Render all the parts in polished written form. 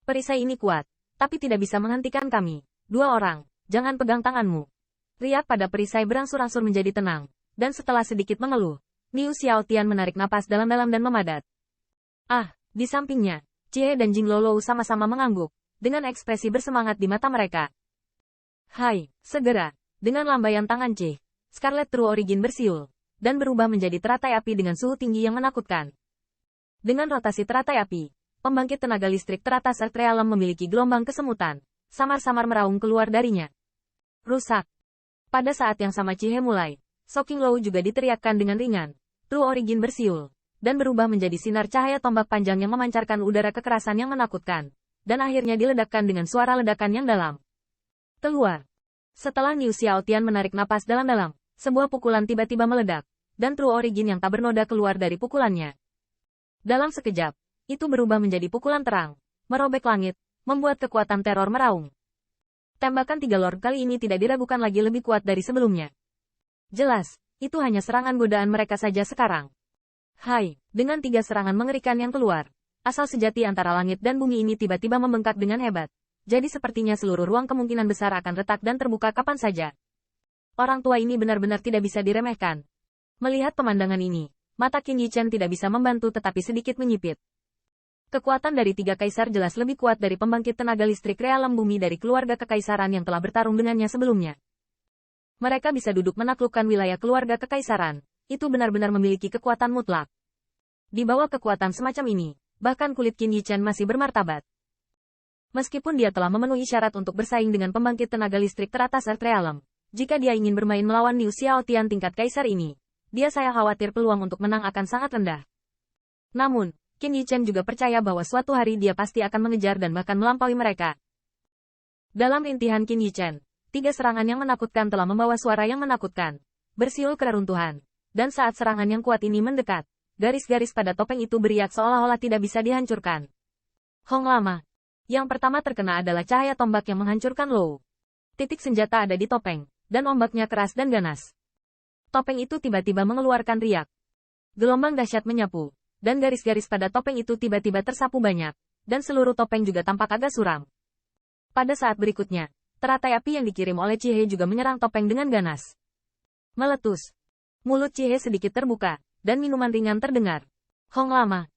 Perisai ini kuat, tapi tidak bisa menghentikan kami. Dua orang, jangan pegang tanganmu. Riak pada perisai berangsur-angsur menjadi tenang, dan setelah sedikit mengeluh, Niu Xiaotian menarik napas dalam-dalam dan memadat. Ah, di sampingnya, Chie dan Jing Lolou sama-sama mengangguk, dengan ekspresi bersemangat di mata mereka. Hai, segera, dengan lambaian tangan Chie, Scarlet True Origin bersiul, dan berubah menjadi teratai api dengan suhu tinggi yang menakutkan. Dengan rotasi teratai api, pembangkit tenaga listrik teratas Earth Realm memiliki gelombang kesemutan, samar-samar meraung keluar darinya. Rusak. Pada saat yang sama Chie mulai, Soking Lou juga diteriakkan dengan ringan, True Origin bersiul, dan berubah menjadi sinar cahaya tombak panjang yang memancarkan udara kekerasan yang menakutkan, dan akhirnya diledakkan dengan suara ledakan yang dalam. Keluar. Setelah Niu Xiaotian menarik napas dalam-dalam, sebuah pukulan tiba-tiba meledak, dan True Origin yang tak bernoda keluar dari pukulannya. Dalam sekejap, itu berubah menjadi pukulan terang, merobek langit, membuat kekuatan teror meraung. Tembakan tiga Lord kali ini tidak diragukan lagi lebih kuat dari sebelumnya. Jelas, itu hanya serangan godaan mereka saja sekarang. Hai, dengan tiga serangan mengerikan yang keluar, asal sejati antara langit dan bumi ini tiba-tiba membengkak dengan hebat. Jadi sepertinya seluruh ruang kemungkinan besar akan retak dan terbuka kapan saja. Orang tua ini benar-benar tidak bisa diremehkan. Melihat pemandangan ini, mata Qin Yichen tidak bisa membantu tetapi sedikit menyipit. Kekuatan dari tiga kaisar jelas lebih kuat dari pembangkit tenaga listrik realem bumi dari keluarga kekaisaran yang telah bertarung dengannya sebelumnya. Mereka bisa duduk menaklukkan wilayah keluarga kekaisaran. Itu benar-benar memiliki kekuatan mutlak. Di bawah kekuatan semacam ini, bahkan kulit Qin Yichen masih bermartabat. Meskipun dia telah memenuhi syarat untuk bersaing dengan pembangkit tenaga listrik teratas Earth Realm, jika dia ingin bermain melawan Niu Xiaotian tingkat kaisar ini, saya khawatir peluang untuk menang akan sangat rendah. Namun, Qin Yichen juga percaya bahwa suatu hari dia pasti akan mengejar dan bahkan melampaui mereka. Dalam rintihan Qin Yichen, tiga serangan yang menakutkan telah membawa suara yang menakutkan, bersiul keruntuhan. Dan saat serangan yang kuat ini mendekat, garis-garis pada topeng itu beriak seolah-olah tidak bisa dihancurkan. Hong lama. Yang pertama terkena adalah cahaya tombak yang menghancurkan Lou. Titik senjata ada di topeng, dan ombaknya keras dan ganas. Topeng itu tiba-tiba mengeluarkan riak. Gelombang dahsyat menyapu, dan garis-garis pada topeng itu tiba-tiba tersapu banyak, dan seluruh topeng juga tampak agak suram. Pada saat berikutnya, teratai api yang dikirim oleh Chie juga menyerang topeng dengan ganas. Meletus. Mulut Chie sedikit terbuka, dan minuman ringan terdengar. Hong lama.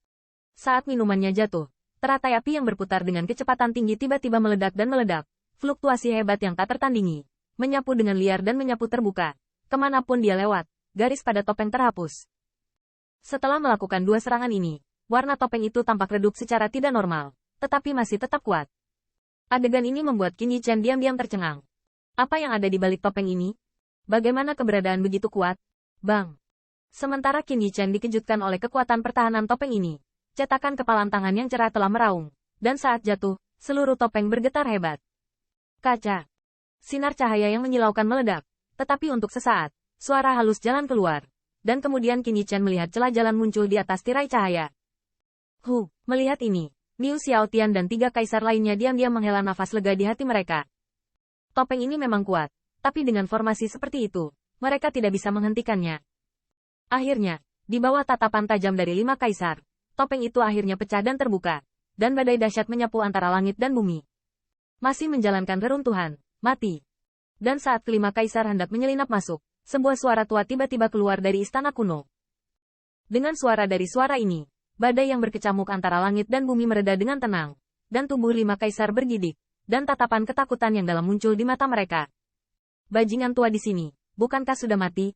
Saat minumannya jatuh, teratai api yang berputar dengan kecepatan tinggi tiba-tiba meledak dan meledak. Fluktuasi hebat yang tak tertandingi. Menyapu dengan liar dan menyapu terbuka. Kemanapun dia lewat, garis pada topeng terhapus. Setelah melakukan dua serangan ini, warna topeng itu tampak redup secara tidak normal, tetapi masih tetap kuat. Adegan ini membuat Qin Yichen diam-diam tercengang. Apa yang ada di balik topeng ini? Bagaimana keberadaan begitu kuat? Bang. Sementara Qin Yichen dikejutkan oleh kekuatan pertahanan topeng ini, cetakan kepalan tangan yang cerah telah meraung, dan saat jatuh, seluruh topeng bergetar hebat. Kaca. Sinar cahaya yang menyilaukan meledak, tetapi untuk sesaat, suara halus jalan keluar, dan kemudian Qin Yichen melihat celah jalan muncul di atas tirai cahaya. Melihat ini, Niu Xiaotian dan tiga kaisar lainnya diam-diam menghela nafas lega di hati mereka. Topeng ini memang kuat, tapi dengan formasi seperti itu, mereka tidak bisa menghentikannya. Akhirnya, di bawah tatapan tajam dari 5 kaisar, topeng itu akhirnya pecah dan terbuka, dan badai dahsyat menyapu antara langit dan bumi. Masih menjalankan reruntuhan, mati. Dan saat kelima kaisar hendak menyelinap masuk, sebuah suara tua tiba-tiba keluar dari istana kuno. Dengan suara dari suara ini, badai yang berkecamuk antara langit dan bumi mereda dengan tenang, dan tubuh 5 kaisar bergidik, dan tatapan ketakutan yang dalam muncul di mata mereka. Bajingan tua di sini. Bukankah sudah mati?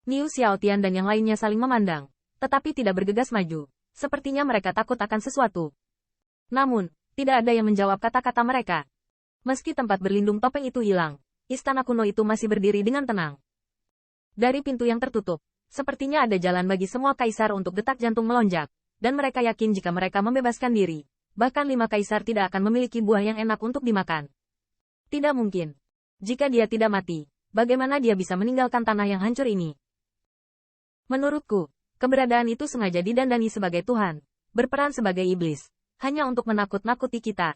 Niu Xiaotian dan yang lainnya saling memandang, tetapi tidak bergegas maju. Sepertinya mereka takut akan sesuatu. Namun, tidak ada yang menjawab kata-kata mereka. Meski tempat berlindung topeng itu hilang, istana kuno itu masih berdiri dengan tenang. Dari pintu yang tertutup, sepertinya ada jalan bagi semua kaisar untuk detak jantung melonjak, dan mereka yakin jika mereka membebaskan diri, bahkan 5 kaisar tidak akan memiliki buah yang enak untuk dimakan. Tidak mungkin. Jika dia tidak mati, bagaimana dia bisa meninggalkan tanah yang hancur ini? Menurutku, keberadaan itu sengaja didandani sebagai Tuhan, berperan sebagai iblis, hanya untuk menakut-nakuti kita.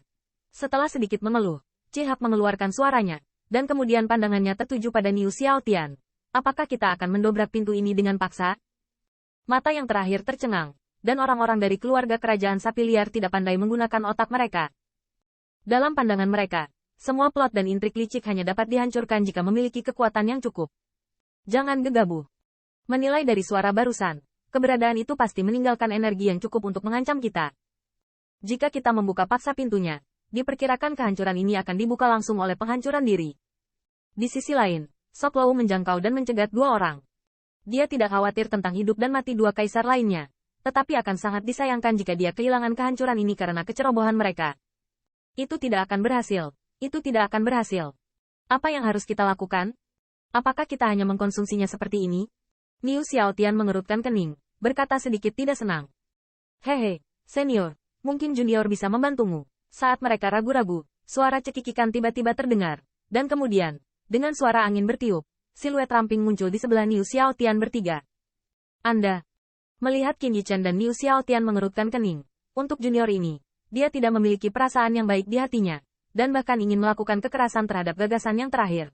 Setelah sedikit mengeluh, Chihak mengeluarkan suaranya, dan kemudian pandangannya tertuju pada Niu Xiaotian. Apakah kita akan mendobrak pintu ini dengan paksa? Mata yang terakhir tercengang, dan orang-orang dari keluarga kerajaan sapi liar tidak pandai menggunakan otak mereka. Dalam pandangan mereka, semua plot dan intrik licik hanya dapat dihancurkan jika memiliki kekuatan yang cukup. Jangan gegabah. Menilai dari suara barusan, keberadaan itu pasti meninggalkan energi yang cukup untuk mengancam kita. Jika kita membuka paksa pintunya, diperkirakan kehancuran ini akan dibuka langsung oleh penghancuran diri. Di sisi lain, Sok Lou menjangkau dan mencegat dua orang. Dia tidak khawatir tentang hidup dan mati dua kaisar lainnya, tetapi akan sangat disayangkan jika dia kehilangan kehancuran ini karena kecerobohan mereka. Itu tidak akan berhasil. Itu tidak akan berhasil. Apa yang harus kita lakukan? Apakah kita hanya mengkonsumsinya seperti ini? Niu Xiaotian mengerutkan kening, berkata sedikit tidak senang. Hehe, senior, mungkin junior bisa membantumu. Saat mereka ragu-ragu, suara cekikikan tiba-tiba terdengar. Dan kemudian, dengan suara angin bertiup, siluet ramping muncul di sebelah Niu Xiaotian bertiga. Anda. Melihat Qin Yichen dan Niu Xiaotian mengerutkan kening. Untuk junior ini, dia tidak memiliki perasaan yang baik di hatinya, dan bahkan ingin melakukan kekerasan terhadap gagasan yang terakhir.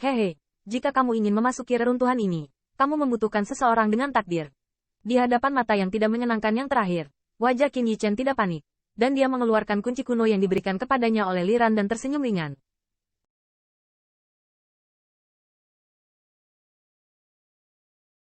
Hehe, jika kamu ingin memasuki reruntuhan ini, kamu membutuhkan seseorang dengan takdir. Di hadapan mata yang tidak menyenangkan yang terakhir, wajah Qin Yichen tidak panik, dan dia mengeluarkan kunci kuno yang diberikan kepadanya oleh Liran dan tersenyum ringan.